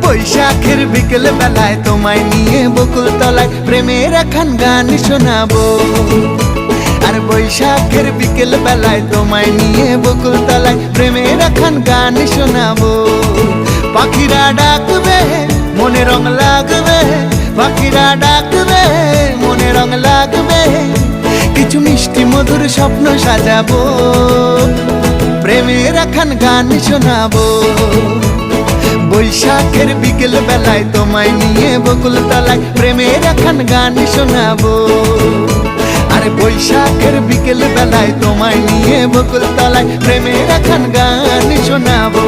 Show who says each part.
Speaker 1: বৈশাখের বিকেল বেলায় তোমায় নিয়ে বকুল তলায় প্রেমের একখান গান শোনাবো। আর বৈশাখের বিকেল বেলায় তোমায় নিয়ে বকুল তলায় প্রেমের একখান গান শোনাবো। পাখিরা ডাকবে মনে রং লাগবে, পাখিরা ডাকবে মনে রং লাগবে, কিছু মিষ্টি মধুর স্বপ্ন সাজাবো, প্রেমের একখান গান শোনাবো। বৈশাখের বিকেল বেলায় তোমায় নিয়ে বকুল তলায় প্রেমের একখান গান শোনাবো। আরে বৈশাখের বিকেল বেলায় তোমায় নিয়ে বকুল তলায় প্রেমের একখান গান শোনাবো।